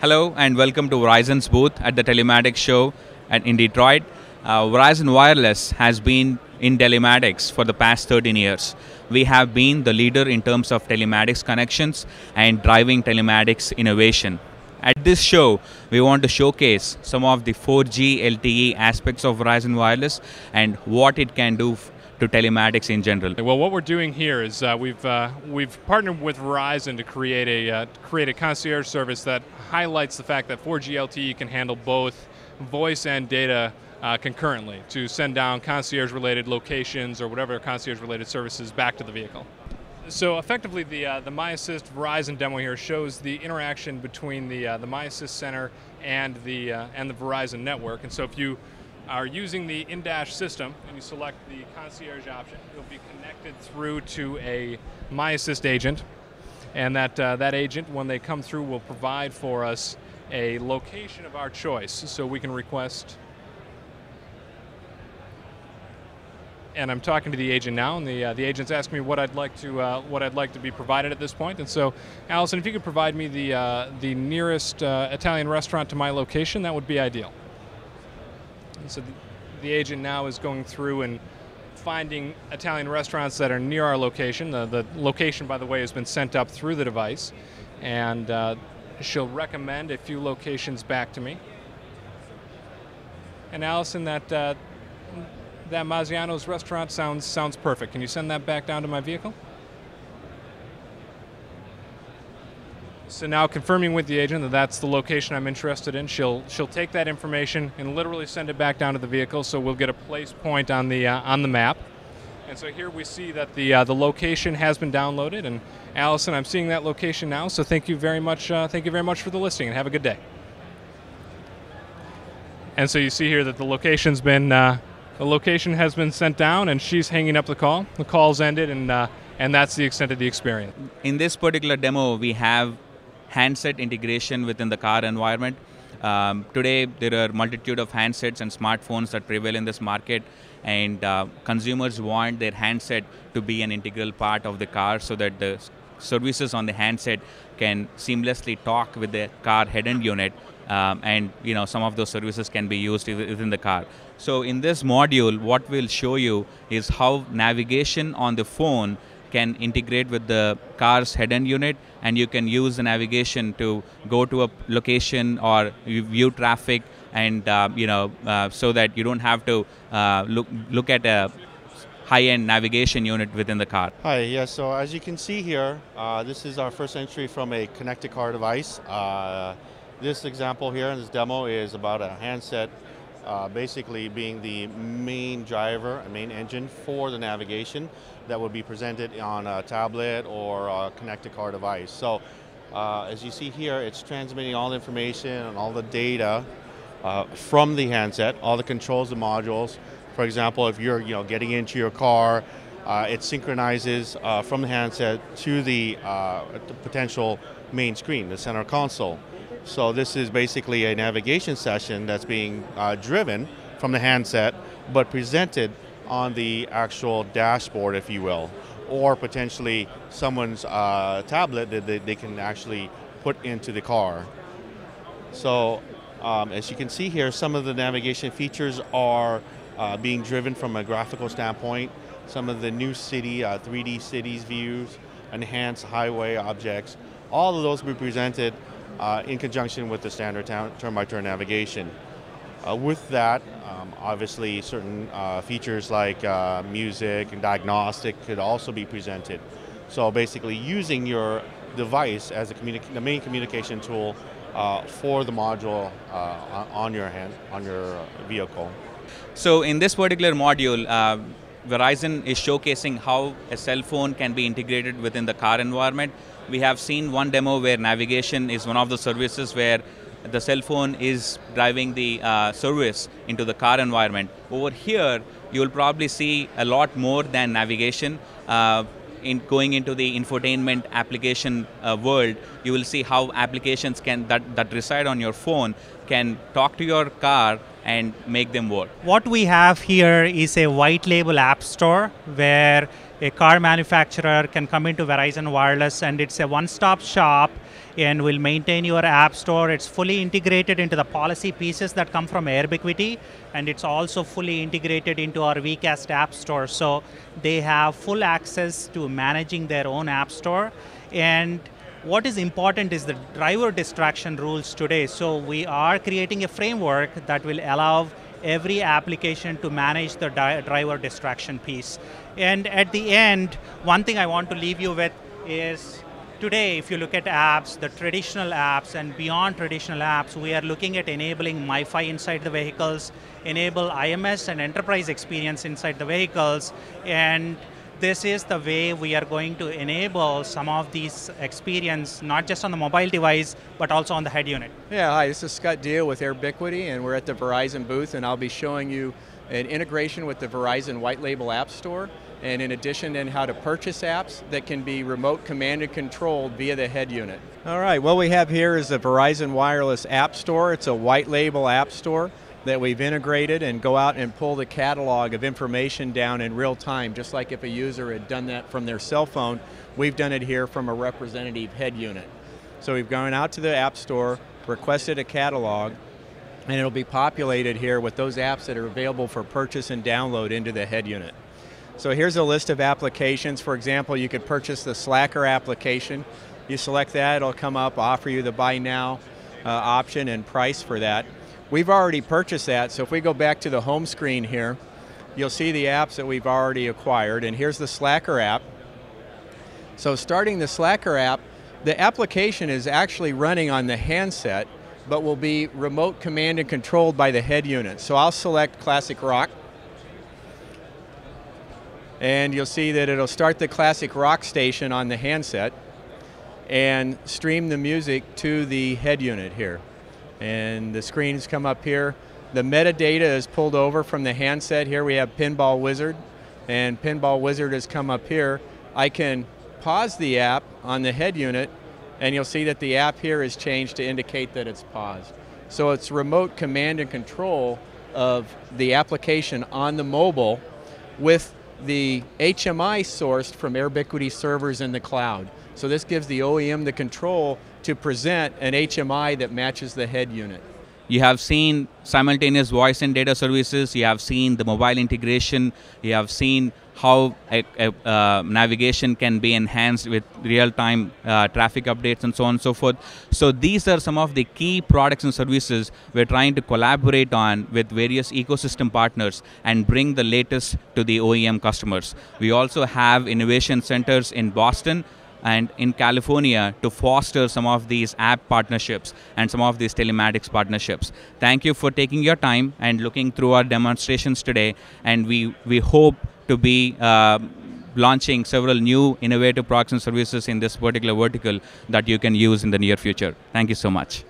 Hello and welcome to Verizon's booth at the Telematics show in Detroit. Verizon Wireless has been in telematics for the past 13 years. We have been the leader in terms of telematics connections and driving telematics innovation. At this show, we want to showcase some of the 4G LTE aspects of Verizon Wireless and what it can do to telematics in general. Well, what we're doing here is we've partnered with Verizon to create a concierge service that highlights the fact that 4G LTE can handle both voice and data concurrently to send down concierge-related locations or whatever concierge-related services back to the vehicle. So effectively, the MyAssist Verizon demo here shows the interaction between the MyAssist Center and the Verizon network. And so if you are using the in-dash system and you select the concierge option, you'll be connected through to a MyAssist agent, and that agent, when they come through, will provide for us a location of our choice. So we can request, and I'm talking to the agent now, and the agent's asking me what I'd like to be provided at this point. And so, Allison, if you could provide me the nearest Italian restaurant to my location, that would be ideal. And so the agent now is going through and finding Italian restaurants that are near our location. The location, by the way, has been sent up through the device, and she'll recommend a few locations back to me. And Allison, that Mazziano's restaurant sounds perfect. Can you send that back down to my vehicle? So now, confirming with the agent that that's the location I'm interested in, she'll take that information and literally send it back down to the vehicle. So we'll get a place point on the map. And so here we see that the location has been downloaded. And Allison, I'm seeing that location now. So thank you very much. Thank you very much for the listing, and have a good day. And so you see here that the location has been sent down, and she's hanging up the call. The call's ended, and that's the extent of the experience. In this particular demo, we have handset integration within the car environment. Today, there are a multitude of handsets and smartphones that prevail in this market, and consumers want their handset to be an integral part of the car so that the services on the handset can seamlessly talk with the car head-end unit, and some of those services can be used within the car. So in this module, what we'll show you is how navigation on the phone can integrate with the car's head-end unit, and you can use the navigation to go to a location or view traffic, and so that you don't have to look at a high-end navigation unit within the car. Hi, yeah, so as you can see here, this is our first entry from a connected car device. This example here in this demo is about a handset basically being the main driver, a main engine for the navigation that would be presented on a tablet or a connected car device. So as you see here, it's transmitting all the information and all the data from the handset, all the controls and modules. For example, if you're getting into your car, it synchronizes from the handset to the potential main screen, the center console. So this is basically a navigation session that's being driven from the handset, but presented on the actual dashboard, if you will, or potentially someone's tablet that they can actually put into the car. So as you can see here, some of the navigation features are being driven from a graphical standpoint. Some of the new city, 3D cities views, enhanced highway objects, all of those will be presented in conjunction with the standard turn-by-turn navigation. With that, obviously certain features like music and diagnostic could also be presented. So basically using your device as the main communication tool for the module on your vehicle. So in this particular module, Verizon is showcasing how a cell phone can be integrated within the car environment. We have seen one demo where navigation is one of the services where the cell phone is driving the service into the car environment. Over here, you will probably see a lot more than navigation. In going into the infotainment application world, you will see how applications that reside on your phone can talk to your car and make them work. What we have here is a white label app store where a car manufacturer can come into Verizon Wireless, and it's a one-stop shop and will maintain your app store. It's fully integrated into the policy pieces that come from Airbiquity, and it's also fully integrated into our VCast app store. So they have full access to managing their own app store. And what is important is the driver distraction rules today. So we are creating a framework that will allow every application to manage the driver distraction piece. And at the end, one thing I want to leave you with is today, if you look at apps, the traditional apps and beyond traditional apps, we are looking at enabling MiFi inside the vehicles, enable IMS and enterprise experience inside the vehicles, and this is the way we are going to enable some of these experience, not just on the mobile device, but also on the head unit. Yeah, hi, this is Scott Deal with Airbiquity, and we're at the Verizon booth, and I'll be showing you an integration with the Verizon White Label App Store, and in addition, then how to purchase apps that can be remote command and controlled via the head unit. All right, what we have here is the Verizon Wireless App Store. It's a white label app store that we've integrated and go out and pull the catalog of information down in real time, just like if a user had done that from their cell phone. We've done it here from a representative head unit. So we've gone out to the App Store, requested a catalog, and it'll be populated here with those apps that are available for purchase and download into the head unit. So here's a list of applications. For example, you could purchase the Slacker application. You select that, it'll come up, offer you the buy now option and price for that. We've already purchased that, so if we go back to the home screen here, you'll see the apps that we've already acquired, and here's the Slacker app. So starting the Slacker app, the application is actually running on the handset, but will be remote command and controlled by the head unit. So I'll select Classic Rock, and you'll see that it'll start the Classic Rock station on the handset and stream the music to the head unit here. And the screens come up here. The metadata is pulled over from the handset. Here we have Pinball Wizard, and Pinball Wizard has come up here. I can pause the app on the head unit, and you'll see that the app here is changed to indicate that it's paused. So it's remote command and control of the application on the mobile with the HMI sourced from Airbiquity servers in the cloud. So this gives the OEM the control to present an HMI that matches the head unit. You have seen simultaneous voice and data services, you have seen the mobile integration, you have seen how navigation can be enhanced with real-time traffic updates and so on and so forth. So these are some of the key products and services we're trying to collaborate on with various ecosystem partners and bring the latest to the OEM customers. We also have innovation centers in Boston and in California to foster some of these app partnerships and some of these telematics partnerships. Thank you for taking your time and looking through our demonstrations today, and we hope to be launching several new innovative products and services in this particular vertical that you can use in the near future. Thank you so much.